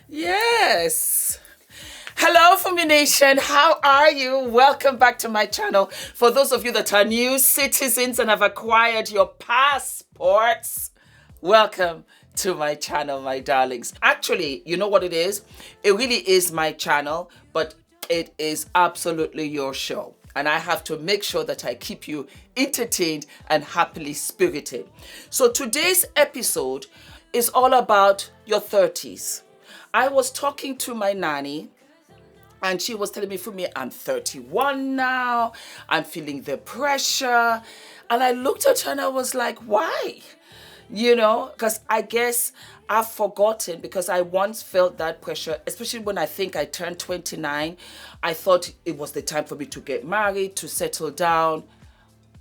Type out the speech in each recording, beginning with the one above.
Yes. Hello, Fumi Nation. How are you? Welcome back to my channel. For those of you that are new citizens and have acquired your passports, welcome to my channel, my darlings. Actually, you know what it is? It really is my channel, but it is absolutely your show. And I have to make sure that I keep you entertained and happily spirited. So today's episode is all about your 30s. I was talking to my nanny and she was telling me, Fumi, I'm 31 now. I'm feeling the pressure. And I looked at her and I was like, why? You know, because I guess I've forgotten, because I once felt that pressure, especially when I think I turned 29. I thought it was the time for me to get married, to settle down.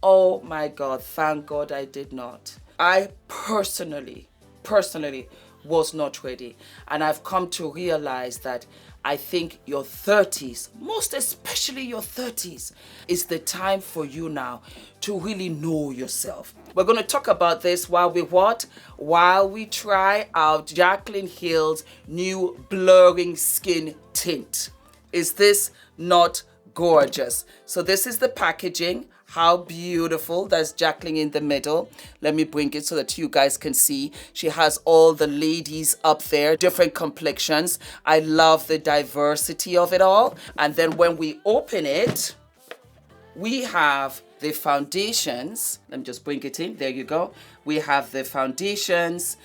Oh my God, thank God I did not. I personally was not ready. And I've come to realize that I think your 30s, most especially your 30s, is the time for you now to really know yourself. We're going to talk about this while we what? While we try out Jaclyn Hill's new blurring skin tint. Is this not gorgeous? So this is the packaging. How beautiful. That's Jaclyn in the middle. Let me bring it so that you guys can see. She has all the ladies up there, different complexions. I love the diversity of it all. And then when we open it, we have the foundations. Let me just bring it in. There you go. We have the foundations.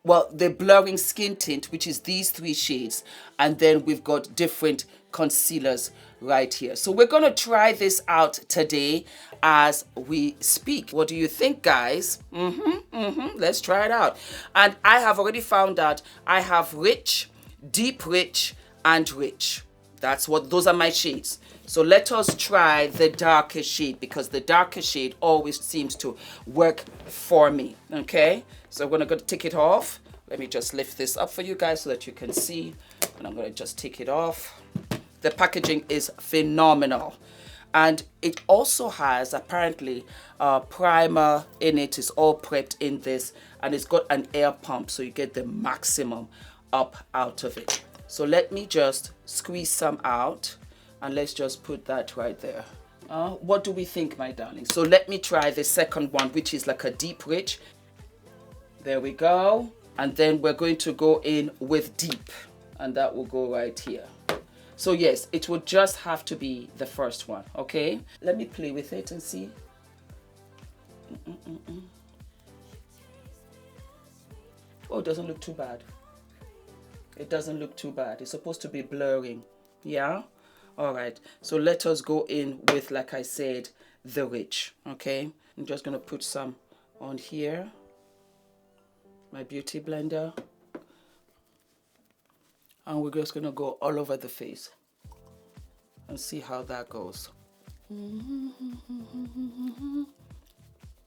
Well, the blurring skin tint, which is these 3 shades. And then we've got different concealers right here. So we're going to try this out today as we speak. What do you think, guys? Let's try it out. And I have already found out I have rich, deep rich, and rich. Those are my shades. So let us try the darker shade, because the darker shade always seems to work for me. Okay, so I'm going to take it off. Let me just lift this up for you guys so that you can see. And I'm going to just take it off. The packaging is phenomenal. And it also has apparently a primer in it. It's all prepped in this. And it's got an air pump, so you get the maximum up out of it. So let me just squeeze some out. And let's just put that right there. What do we think, my darling? So let me try the second one, which is like a deep rich. There we go. And then we're going to go in with deep. And that will go right here. So yes, it would just have to be the first one, okay? Let me play with it and see. Oh, it doesn't look too bad. It doesn't look too bad. It's supposed to be blurring, yeah? All right, so let us go in with, like I said, the rich, okay? I'm just gonna put some on here. My beauty blender. And we're just gonna go all over the face and see how that goes.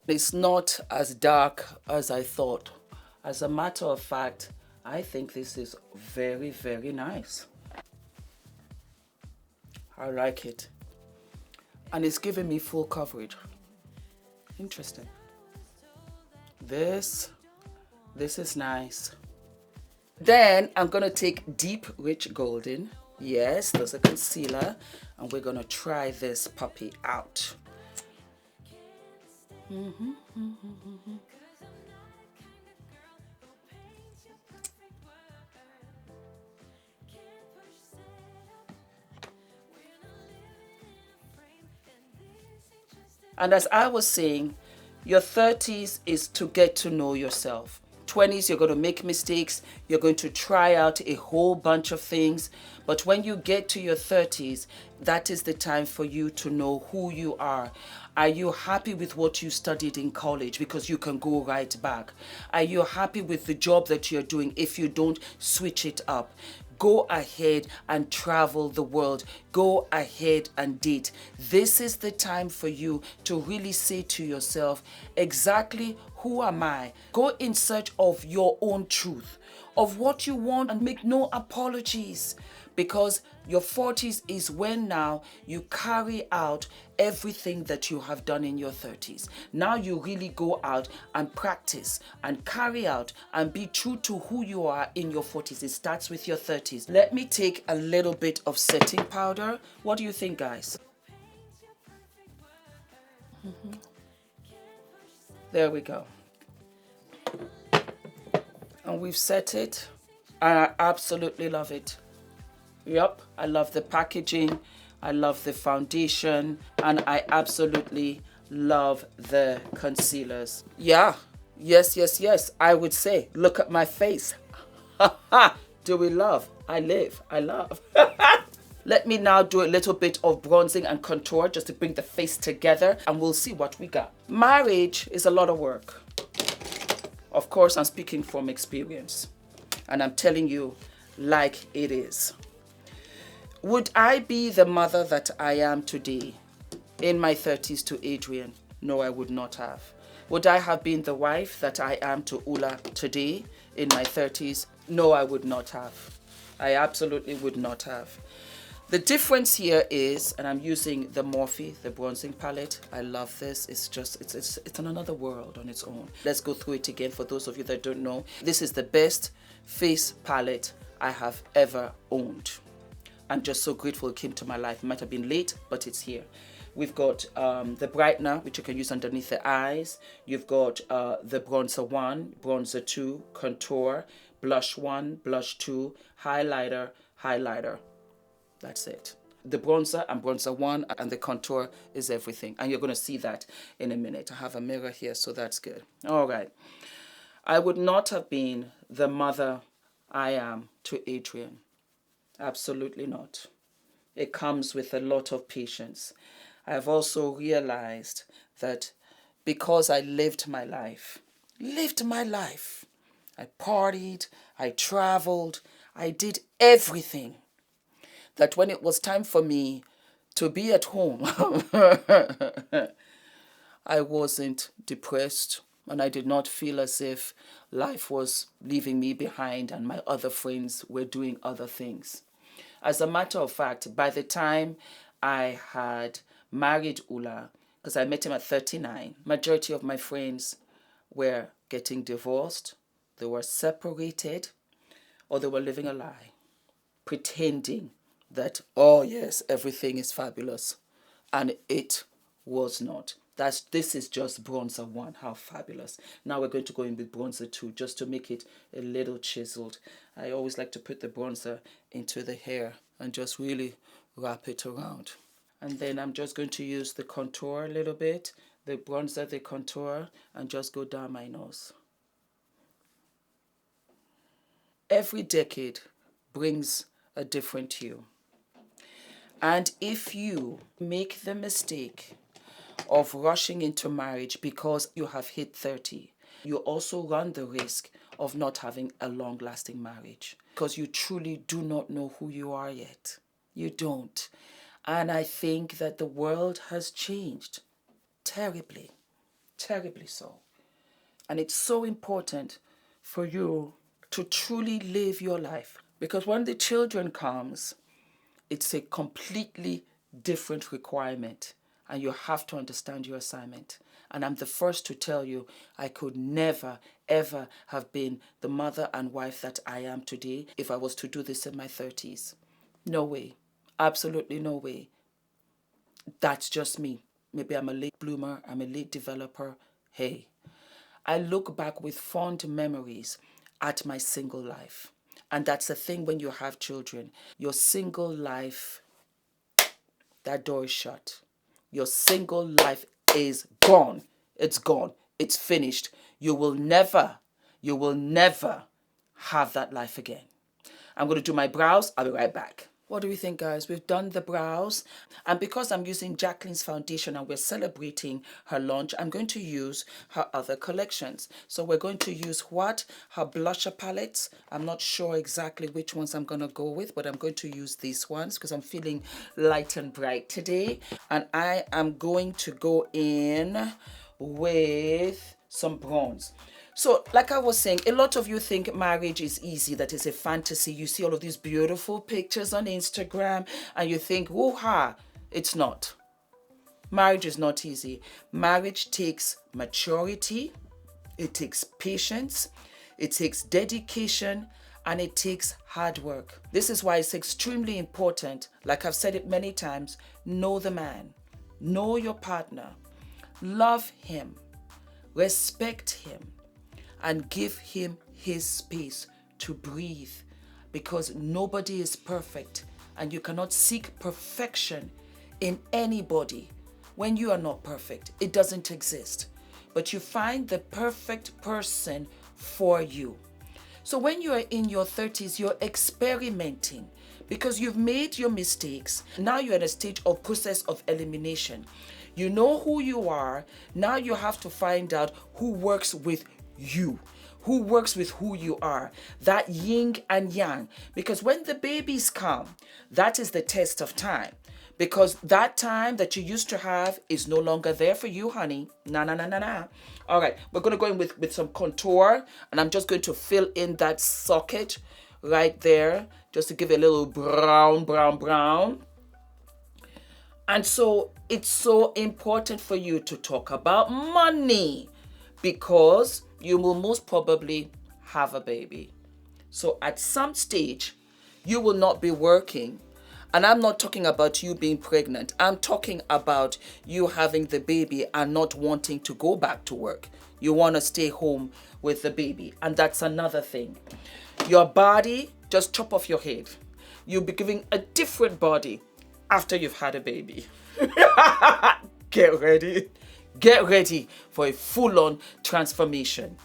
It's not as dark as I thought. As a matter of fact, I think this is very, very nice. I like it. And it's giving me full coverage. Interesting. This is nice. Then I'm going to take Deep Rich Golden. Yes, there's a concealer. And we're going to try this puppy out. And as I was saying, your 30s is to get to know yourself. 20s, you're going to make mistakes. You're going to try out a whole bunch of things. But when you get to your 30s, that is the time for you to know who you are. Are you happy with what you studied in college? Because you can go right back. Are you happy with the job that you're doing? If you don't, switch it up. Go ahead and travel the world. Go ahead and date. This is the time for you to really say to yourself, exactly who am I? Go in search of your own truth, of what you want, and make no apologies. because your 40s is when now you carry out everything that you have done in your 30s. Now you really go out and practice and carry out and be true to who you are in your 40s. It starts with your 30s. Let me take a little bit of setting powder. What do you think, guys? There we go. And we've set it, and I absolutely love it. Yep, I love the packaging, I love the foundation, and I absolutely love the concealers. Yeah, yes, I would say, look at my face. Do we love? I live, I love. Let me now do a little bit of bronzing and contour just to bring the face together, and we'll see what we got. Marriage is a lot of work. Of course, I'm speaking from experience, and I'm telling you like it is. Would I be the mother that I am today in my 30s to Adrian? No, I would not have. Would I have been the wife that I am to Ula today in my 30s? No, I would not have. I absolutely would not have. The difference here is, and I'm using the Morphe, the bronzing palette. I love this. It's just, it's in another world on its own. Let's go through it again for those of you that don't know. This is the best face palette I have ever owned. I'm just so grateful it came to my life. It might have been late, but it's here. We've got the brightener, which you can use underneath the eyes. You've got the bronzer 1, bronzer 2, contour, blush 1, blush 2, highlighter, highlighter. That's it. The bronzer and bronzer 1 and the contour is everything. And you're going to see that in a minute. I have a mirror here, so that's good. All right. I would not have been the mother I am to Adrian. Absolutely not. It comes with a lot of patience. I've also realized that because I lived my life, I partied, I traveled, I did everything, that when it was time for me to be at home, I wasn't depressed, and I did not feel as if life was leaving me behind and my other friends were doing other things. As a matter of fact, by the time I had married Ula, because I met him at 39, majority of my friends were getting divorced, they were separated, or they were living a lie, pretending that, oh yes, everything is fabulous. And it was not. This is just bronzer 1. How fabulous. Now we're going to go in with bronzer 2 just to make it a little chiseled. I always like to put the bronzer into the hair and just really wrap it around. And then I'm just going to use the contour a little bit, the bronzer, the contour, and just go down my nose. Every decade brings a different hue. And if you make the mistake of rushing into marriage because you have hit 30, you also run the risk of not having a long-lasting marriage because you truly do not know who you are yet. You don't. And I think that the world has changed terribly, terribly so. And it's so important for you to truly live your life, because when the children comes, it's a completely different requirement, and you have to understand your assignment. And I'm the first to tell you, I could never, ever have been the mother and wife that I am today if I was to do this in my 30s. No way. Absolutely no way. That's just me. Maybe I'm a late bloomer, I'm a late developer. Hey, I look back with fond memories at my single life. And that's the thing when you have children. Your single life, that door is shut. Your single life is gone. It's gone. It's finished. You will never have that life again. I'm going to do my brows. I'll be right back. What do we think, guys? We've done the brows. And because I'm using Jaclyn's foundation and we're celebrating her launch, I'm going to use her other collections. So we're going to use what? Her blusher palettes. I'm not sure exactly which ones I'm going to go with, but I'm going to use these ones because I'm feeling light and bright today. And I am going to go in with some bronze. So, like I was saying, a lot of you think marriage is easy, that is a fantasy. You see all of these beautiful pictures on Instagram and you think, woo-ha, it's not. Marriage is not easy. Marriage takes maturity, it takes patience, it takes dedication, and it takes hard work. This is why it's extremely important, like I've said it many times, know the man, know your partner, love him, respect him, and give him his space to breathe, because nobody is perfect and you cannot seek perfection in anybody. When you are not perfect, it doesn't exist. But you find the perfect person for you. So when you are in your 30s, you're experimenting because you've made your mistakes. Now you're at a stage of process of elimination. You know who you are. Now you have to find out who works with you, who works with who you are, that yin and yang. Because when the babies come, that is the test of time. Because that time that you used to have is no longer there for you, honey. Nah. All right, we're going to go in with some contour, and I'm just going to fill in that socket right there, just to give it a little brown. And so it's so important for you to talk about money, because you will most probably have a baby. So at some stage, you will not be working. And I'm not talking about you being pregnant. I'm talking about you having the baby and not wanting to go back to work. You want to stay home with the baby. And that's another thing. Your body, just chop off your head. You'll be giving a different body after you've had a baby. Get ready. Get ready for a full-on transformation.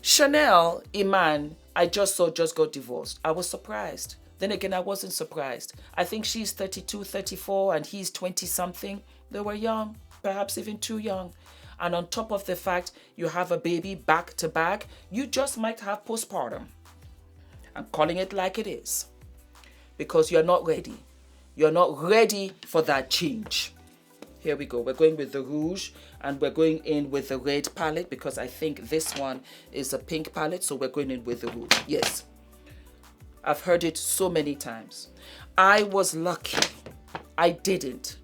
Chanel Iman, I just got divorced. I was surprised. Then again, I wasn't surprised. I think she's 32, 34, and he's 20-something. They were young, perhaps even too young. And on top of the fact you have a baby back to back, you just might have postpartum. I'm calling it like it is. Because you're not ready. You're not ready for that change. Here we go. We're going with the rouge, and we're going in with the red palette, because I think this one is a pink palette. So we're going in with the rouge. Yes. I've heard it so many times. I was lucky. I didn't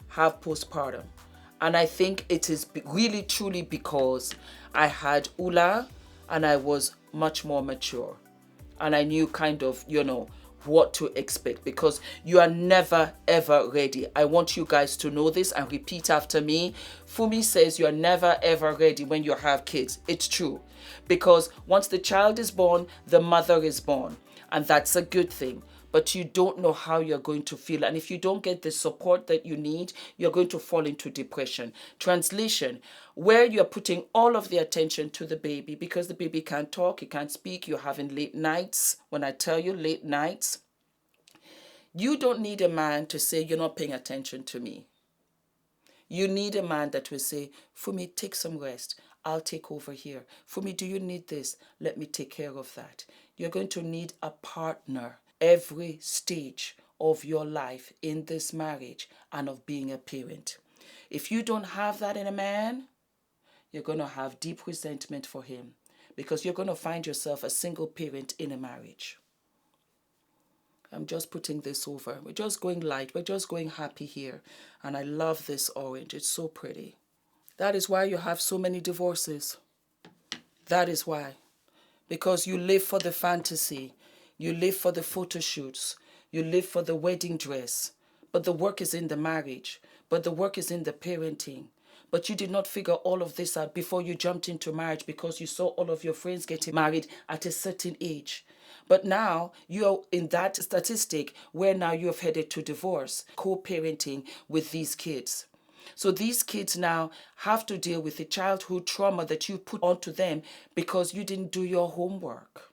have postpartum. And I think it is really truly because I had Ula and I was much more mature. And I knew kind of, what to expect, because you are never ever ready. I want you guys to know this and repeat after me. Fumi says you are never ever ready when you have kids. It's true. Because once the child is born, the mother is born. And that's a good thing. But you don't know how you're going to feel. And if you don't get the support that you need, you're going to fall into depression. Translation, where you're putting all of the attention to the baby, because the baby can't talk, he can't speak, you're having late nights. When I tell you late nights, you don't need a man to say you're not paying attention to me. You need a man that will say, Fumi, take some rest. I'll take over here. Fumi, do you need this? Let me take care of that. You're going to need a partner every stage of your life in this marriage and of being a parent. If you don't have that in a man, you're going to have deep resentment for him, because you're going to find yourself a single parent in a marriage. I'm just putting this over. We're just going light. We're just going happy here. And I love this orange. It's so pretty. That is why you have so many divorces. That is why. Because you live for the fantasy. You live for the photo shoots. You live for the wedding dress. But the work is in the marriage. But the work is in the parenting. But you did not figure all of this out before you jumped into marriage, because you saw all of your friends getting married at a certain age. But now you're in that statistic where now you have headed to divorce, co-parenting with these kids. So these kids now have to deal with the childhood trauma that you put onto them because you didn't do your homework.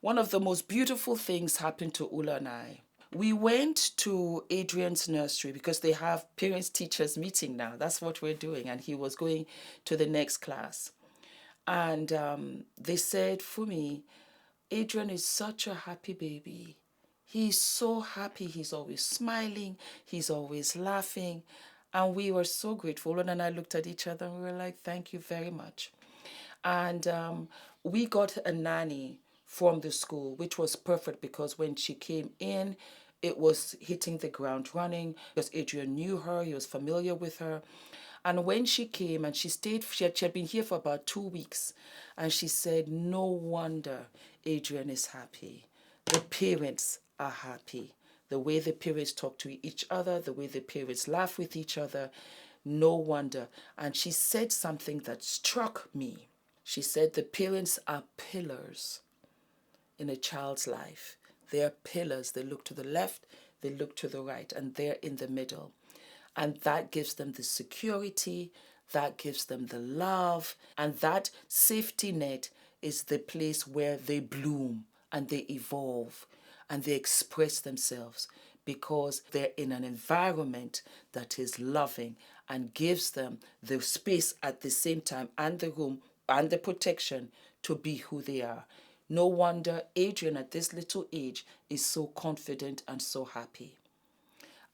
One of the most beautiful things happened to Ula and I. We went to Adrian's nursery because they have parents-teachers meeting now. That's what we're doing. And he was going to the next class. And they said, Fumi, Adrian is such a happy baby. He's so happy. He's always smiling. He's always laughing. And we were so grateful. And I looked at each other and we were like, thank you very much. And we got a nanny from the school, which was perfect because when she came in, it was hitting the ground running because Adrian knew her, he was familiar with her. And when she came and she stayed, she had been here for about 2 weeks. And she said, no wonder Adrian is happy. The parents are happy. The way the parents talk to each other, the way the parents laugh with each other, no wonder. And she said something that struck me. She said the parents are pillars in a child's life. They are pillars. They look to the left, they look to the right, and they're in the middle. And that gives them the security, that gives them the love, and that safety net is the place where they bloom and they evolve and they express themselves because they're in an environment that is loving and gives them the space at the same time and the room and the protection to be who they are. No wonder Adrian at this little age is so confident and so happy.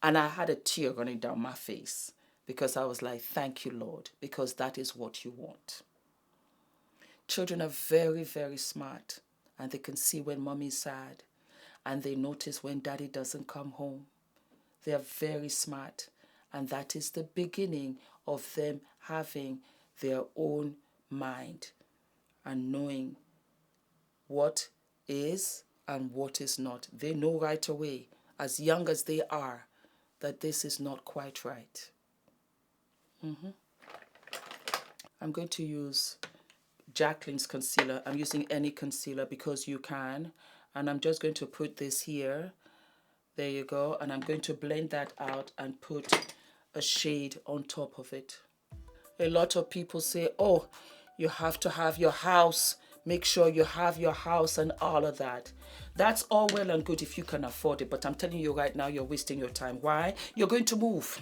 And I had a tear running down my face because I was like, thank you, Lord, because that is what you want. Children are very, very smart, and they can see when mommy's sad, and they notice when daddy doesn't come home. They are very smart, and that is the beginning of them having their own mind and knowing what is and what is not. They know right away, as young as they are, that this is not quite right. I'm going to use Jaclyn's concealer. I'm using any concealer because you can. And I'm just going to put this here. There you go. And I'm going to blend that out and put a shade on top of it. A lot of people say, oh, you have to have your house. Make sure you have your house and all of that. That's all well and good if you can afford it. But I'm telling you right now, you're wasting your time. Why? You're going to move.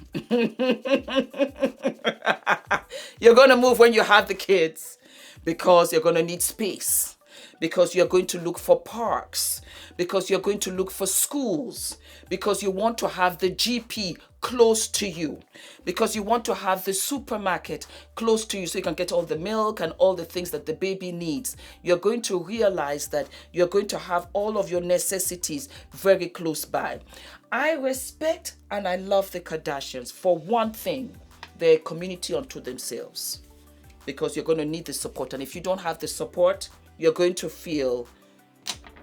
You're going to move when you have the kids because you're going to need space, because you're going to look for parks, because you're going to look for schools, because you want to have the GP close to you, because you want to have the supermarket close to you so you can get all the milk and all the things that the baby needs. You're going to realize that you're going to have all of your necessities very close by. I respect and I love the Kardashians. For one thing, they're a community unto themselves because you're going to need the support. And if you don't have the support, you're going to feel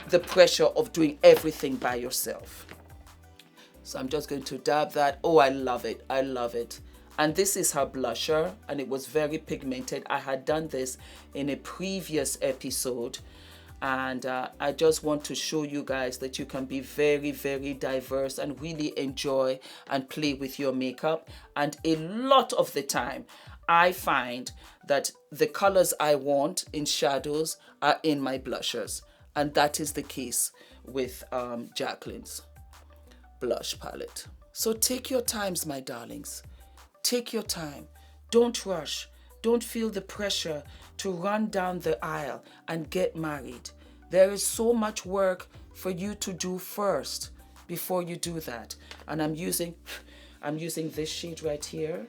the pressure of doing everything by yourself. So I'm just going to dab that. Oh, I love it. I love it. And this is her blusher, and it was very pigmented. I had done this in a previous episode, and I just want to show you guys that you can be very, very diverse and really enjoy and play with your makeup. And a lot of the time, I find that the colors I want in shadows are in my blushers. And that is the case with Jaclyn's blush palette. So take your times, my darlings. Take your time. Don't rush. Don't feel the pressure to run down the aisle and get married. There is so much work for you to do first before you do that. And I'm using this shade right here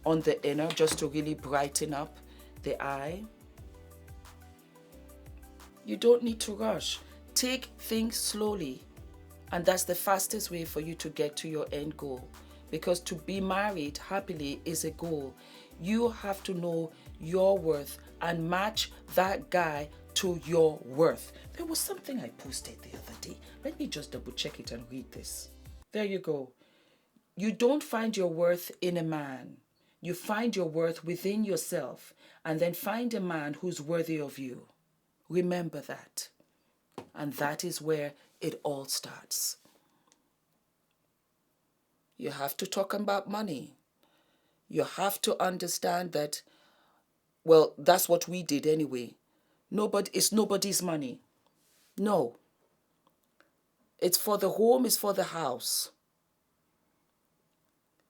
on the inner just to really brighten up the eye. You don't need to rush. Take things slowly. And that's the fastest way for you to get to your end goal. Because to be married happily is a goal. You have to know your worth and match that guy to your worth. There was something I posted the other day. Let me just double check it and read this. There you go. You don't find your worth in a man. You find your worth within yourself and then find a man who's worthy of you. Remember that. And that is where it all starts. You have to talk about money. You have to understand that, well, that's what we did anyway. It's nobody's money. No. It's for the home, it's for the house.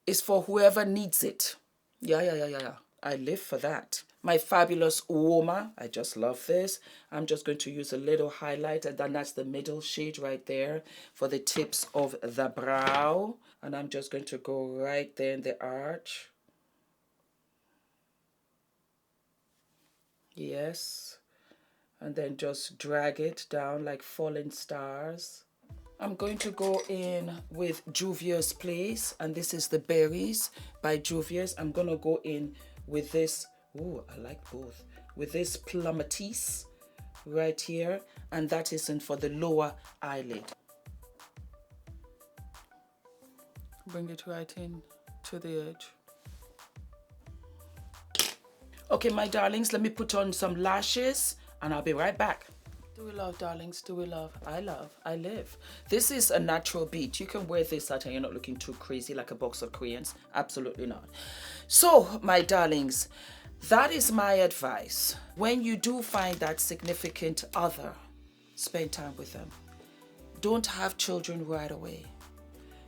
It's for whoever needs it. Yeah. I live for that. my fabulous Uoma. I just love this. I'm just going to use a little highlight, and then that's the middle shade right there for the tips of the brow. And I'm just going to go right there in the arch. Yes. And then just drag it down like falling stars. I'm going to go in with Juvia's Place, and this is the Berries by Juvia's. I'm going to go in with this, oh, I like both, with this Plumatice right here, and that is in for the lower eyelid. Bring it right in to the edge. Okay, my darlings, let me put on some lashes, and I'll be right back. Do we love, darlings? Do we love? I love. I live. This is a natural beat. You can wear this out and you're not looking too crazy like a box of crayons. Absolutely not. So, my darlings, that is my advice. When you do find that significant other, spend time with them. Don't have children right away,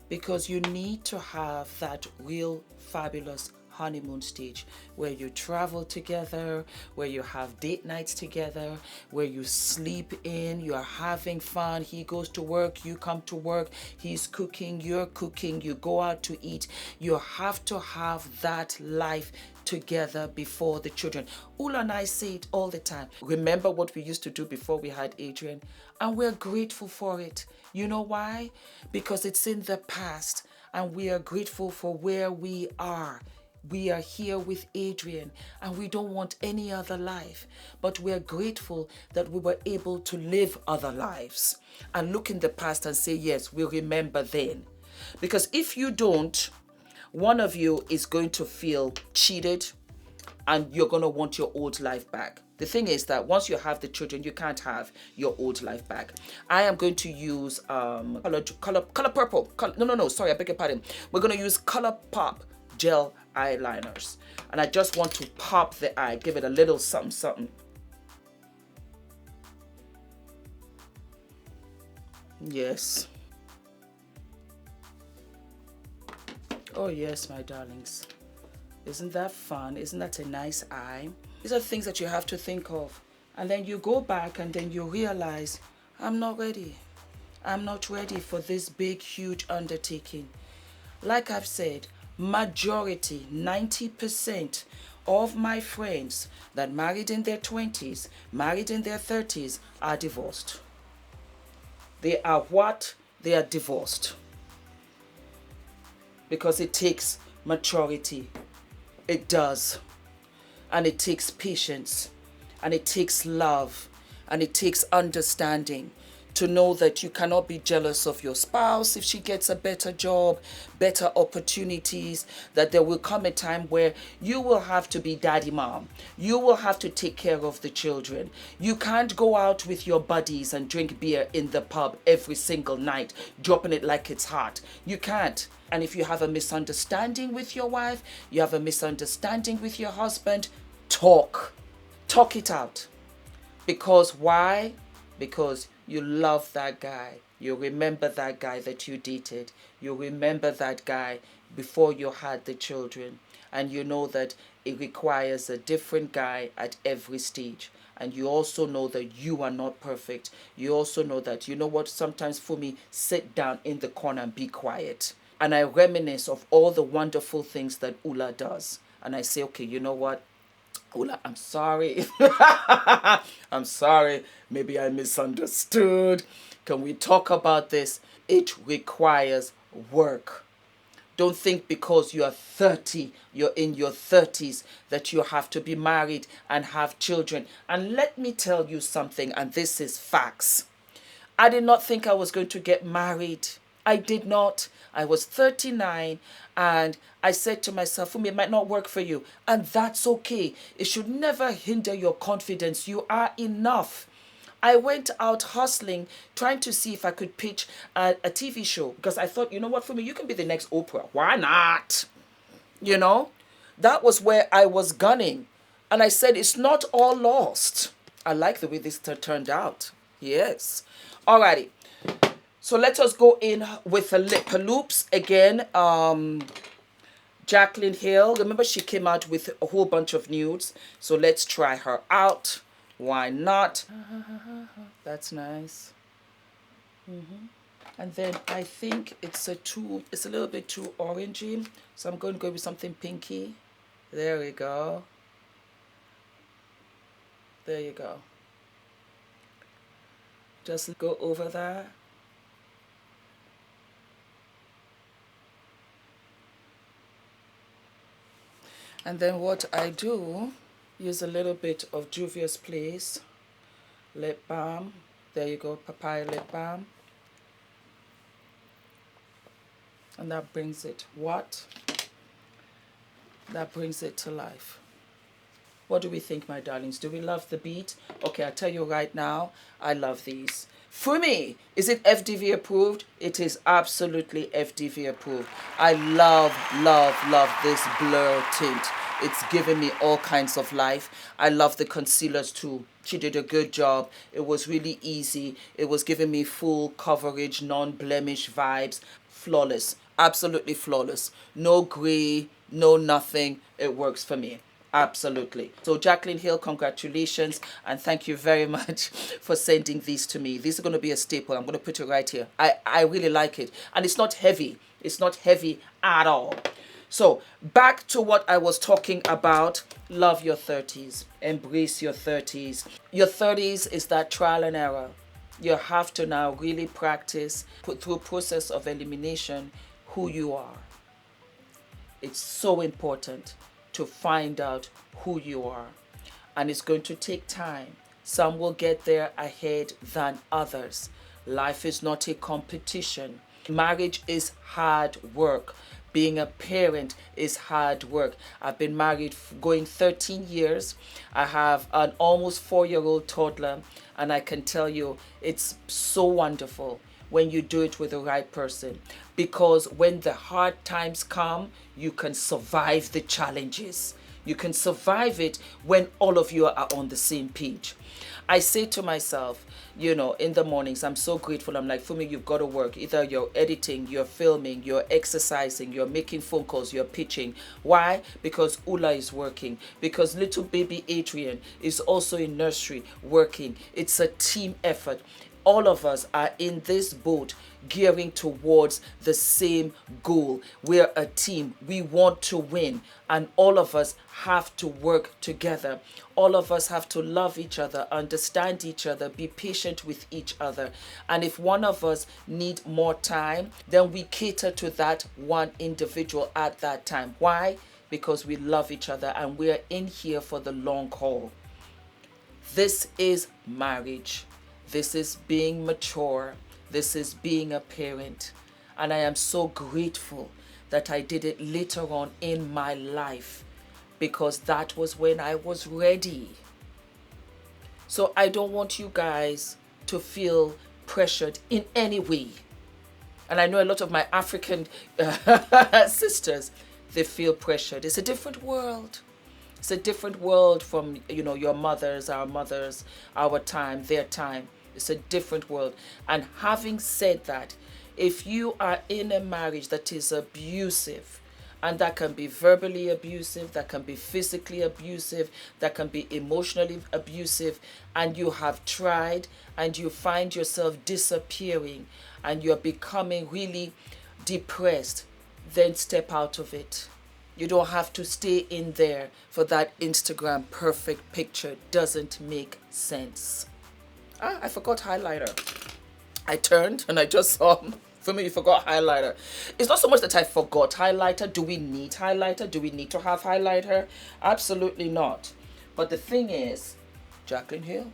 because you need to have that real fabulous honeymoon stage where you travel together, where you have date nights together, where you sleep in, you are having fun. He goes to work, you come to work, he's cooking, you're cooking, you go out to eat. You have to have that life together before the children. Ula and I say it all the time. Remember what we used to do before we had Adrian, and we're grateful for it. You know why? Because it's in the past, and we are grateful for where we are. We are here with Adrian, and we don't want any other life, but we're grateful that we were able to live other lives and look in the past and say, yes, we remember then. Because if you don't, one of you is going to feel cheated, and you're going to want your old life back. The thing is that once you have the children, you can't have your old life back. I am going to use color purple. Sorry, I beg your pardon. We're going to use ColourPop gel eyeliners, and I just want to pop the eye, give it a little something something. Yes. Oh yes, my darlings. Isn't that fun? Isn't that a nice eye? These are things that you have to think of, and then you go back and then you realize, I'm not ready. I'm not ready for this big huge undertaking. Like I've said, majority, 90% of my friends that married in their 20s, married in their 30s are divorced. They are what? They are divorced. Because it takes maturity. It does. And it takes patience. And it takes love. And it takes understanding. To know that you cannot be jealous of your spouse if she gets a better job, better opportunities, that there will come a time where you will have to be daddy mom. You will have to take care of the children. You can't go out with your buddies and drink beer in the pub every single night, dropping it like it's hot. You can't. And if you have a misunderstanding with your wife, you have a misunderstanding with your husband, talk. Talk it out. Because why? Because you love that guy. You remember that guy that you dated. You remember that guy before you had the children. And you know that it requires a different guy at every stage. And you also know that you are not perfect. You also know that, you know what, sometimes for me, sit down in the corner and be quiet. And I reminisce of all the wonderful things that Ula does. And I say, okay, you know what? Ula, I'm sorry. I'm sorry. Maybe I misunderstood. Can we talk about this? It requires work. Don't think because you are 30, you're in your 30s, that you have to be married and have children. And let me tell you something, and this is facts. I did not think I was going to get married. I did not. I was 39 and I said to myself, Fumi, it might not work for you. And that's okay. It should never hinder your confidence. You are enough. I went out hustling, trying to see if I could pitch a TV show, because I thought, you know what, Fumi, you can be the next Oprah. Why not? You know, that was where I was gunning. And I said, it's not all lost. I like the way this turned out. Yes. Alrighty. So let us go in with the lip loops again. Jaclyn Hill. Remember, she came out with a whole bunch of nudes. So let's try her out. Why not? That's nice. And then I think it's a little bit too orangey. So I'm going to go with something pinky. There we go. There you go. Just go over that. And then what I do, use a little bit of Juvia's Place lip balm. There you go, Papaya Lip Balm. And that brings it what? That brings it to life. What do we think, my darlings? Do we love the beat? Okay, I'll tell you right now, I love these. Fumi, is it F.D.V approved? It is absolutely F.D.V approved. I love, love, love this blur tint. It's giving me all kinds of life. I love the concealers too. She did a good job. It was really easy. It was giving me full coverage, non-blemish vibes. Flawless, absolutely flawless. No gray, no nothing. It works for me. Absolutely. So Jaclyn Hill, congratulations, and thank you very much for sending these to me. These are going to be a staple. I'm going to put it right here. I really like it, and it's not heavy. It's not heavy at all. So back to what I was talking about. Love your 30s. Embrace your 30s. Your 30s is that trial and error. You have to now really practice, put through a process of elimination, who you are. It's so important to find out who you are, and it's going to take time. Some will get there ahead than others. Life is not a competition. Marriage is hard work. Being a parent is hard work. I've been married going 13 years. I have an almost 4-year-old toddler, and I can tell you it's so wonderful when you do it with the right person, because when the hard times come, you can survive the challenges. You can survive it when all of you are on the same page. I say to myself, you know, in the mornings, I'm so grateful. I'm like, Fumi, you've got to work. Either you're editing, you're filming, you're exercising, you're making phone calls, you're pitching. Why? Because Ula is working. Because little baby Adrian is also in nursery working. It's a team effort. All of us are in this boat gearing towards the same goal. We're a team. We want to win, and all of us have to work together. All of us have to love each other, understand each other, be patient with each other. And if one of us need more time, then we cater to that one individual at that time. Why? Because we love each other and we're in here for the long haul. This is marriage. This is being mature. This is being a parent. And I am so grateful that I did it later on in my life, because that was when I was ready. So I don't want you guys to feel pressured in any way. And I know a lot of my African sisters, they feel pressured. It's a different world. It's a different world from, you know, your mothers, our time, their time. It's a different world. And having said that, if you are in a marriage that is abusive, and that can be verbally abusive, that can be physically abusive, that can be emotionally abusive, and you have tried and you find yourself disappearing and you're becoming really depressed, then step out of it. You don't have to stay in there for that Instagram perfect picture. Doesn't make sense. I forgot highlighter. I turned and I just saw, for me, you forgot highlighter. It's not so much that I forgot highlighter. Do we need highlighter? Do we need to have highlighter? Absolutely not. But the thing is, Jaclyn Hill,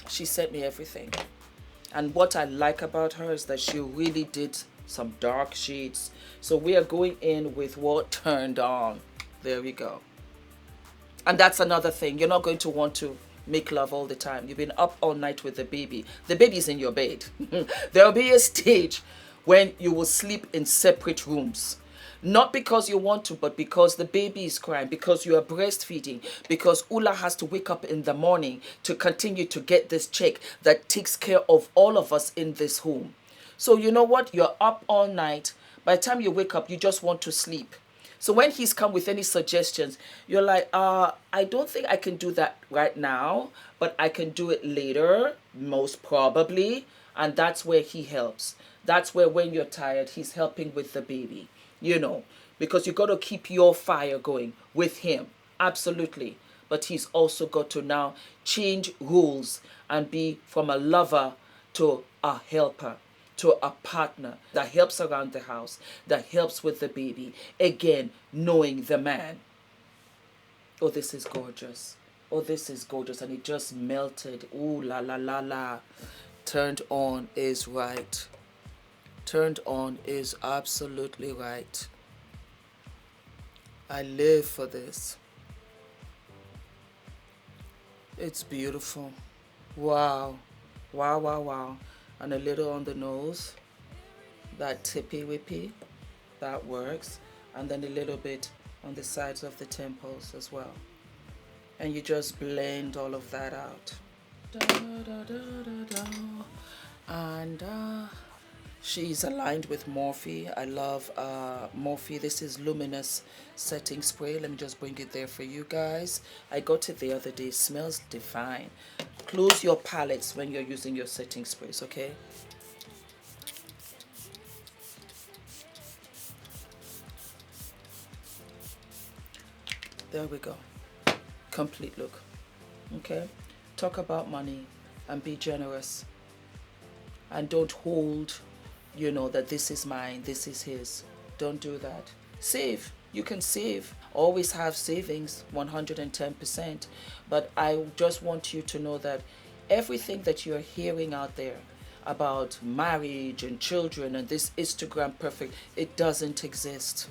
she sent me everything. And what I like about her is that she really did some dark shades. So we are going in with what turned on. There we go. And that's another thing. You're not going to want to make love all the time. You've been up all night with the baby. The baby's in your bed. There'll be a stage when you will sleep in separate rooms. Not because you want to, but because the baby is crying, because you are breastfeeding, because Ula has to wake up in the morning to continue to get this check that takes care of all of us in this home. So you know what? You're up all night, By the time you wake up, you just want to sleep. So when he's come with any suggestions, you're like, I don't think I can do that right now, but I can do it later, most probably. And that's where he helps. That's where when you're tired, he's helping with the baby, you know, because you got to keep your fire going with him. Absolutely. But he's also got to now change rules and be from a lover to a helper, to a partner that helps around the house, that helps with the baby. Again, knowing the man. Oh, this is gorgeous. Oh, this is gorgeous. And it just melted. Ooh, la, la, la, la. Turned on is right. Turned on is absolutely right. I live for this. It's beautiful. Wow. Wow, wow, wow. And a little on the nose. That tippy whippy. That works. And then a little bit on the sides of the temples as well. And you just blend all of that out. Da, da, da, da, da. And she's aligned with Morphe. I love Morphe. This is Luminous Setting Spray. Let me just bring it there for you guys. I got it the other day. Smells divine. Close your palettes when you're using your setting sprays, okay? There we go. Complete look. Okay? Talk about money and be generous. And don't hold, you know, that this is mine, this is his. Don't do that. Save. You can save. Always have savings, 110%. But I just want you to know that everything that you're hearing out there about marriage and children and this Instagram perfect, it doesn't exist.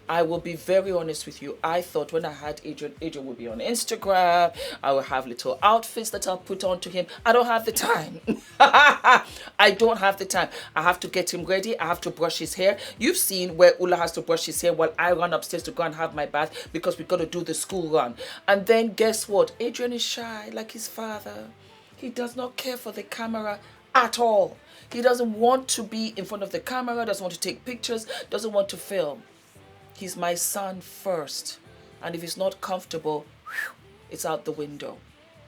I will be very honest with you. I thought when I had Adrian would be on Instagram. I will have little outfits that I'll put on to him. I don't have the time. I don't have the time. I have to get him ready. I have to brush his hair. You've seen where Ula has to brush his hair while I run upstairs to go and have my bath because we got to do the school run. And then guess what? Adrian is shy like his father. He does not care for the camera at all. He doesn't want to be in front of the camera, doesn't want to take pictures, doesn't want to film. He's my son first. And if he's not comfortable, it's out the window.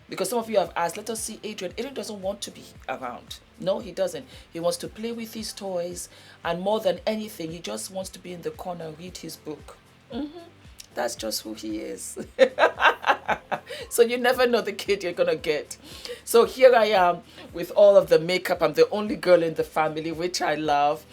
Because some of you have asked, let us see Adrian. Adrian doesn't want to be around. No, he doesn't. He wants to play with his toys. And more than anything, he just wants to be in the corner and read his book. That's just who he is. So you never know the kid you're going to get. So here I am with all of the makeup. I'm the only girl in the family, which I love.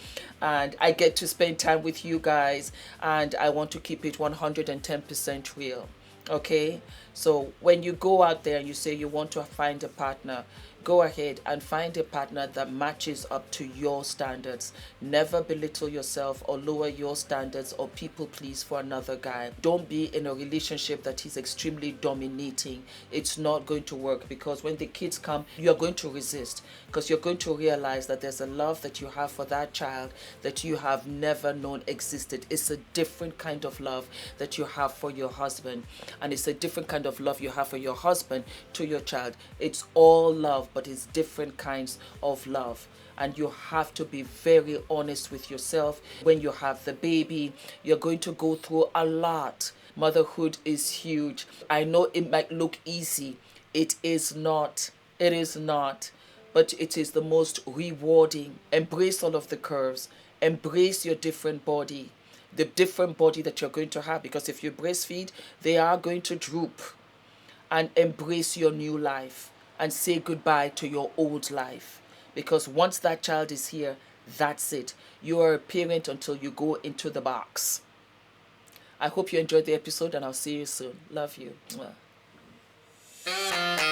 And I get to spend time with you guys. And I want to keep it 110% real. Okay? So when you go out there and you say you want to find a partner, go ahead and find a partner that matches up to your standards. Never belittle yourself or lower your standards or people please for another guy. Don't be in a relationship that is extremely dominating. It's not going to work, because when the kids come, you're going to resist, because you're going to realize that there's a love that you have for that child that you have never known existed. It's a different kind of love that you have for your husband, and it's a different kind of love you have for your husband to your child. It's all love, but it's different kinds of love. And you have to be very honest with yourself. When you have the baby, you're going to go through a lot. Motherhood is huge. I know it might look easy. It is not. It is not. But it is the most rewarding. Embrace all of the curves. Embrace your different body. The different body that you're going to have. Because if you breastfeed, they are going to droop. And embrace your new life. And say goodbye to your old life. Because once that child is here, that's it. You are a parent until you go into the box. I hope you enjoyed the episode, and I'll see you soon. Love you. Mwah.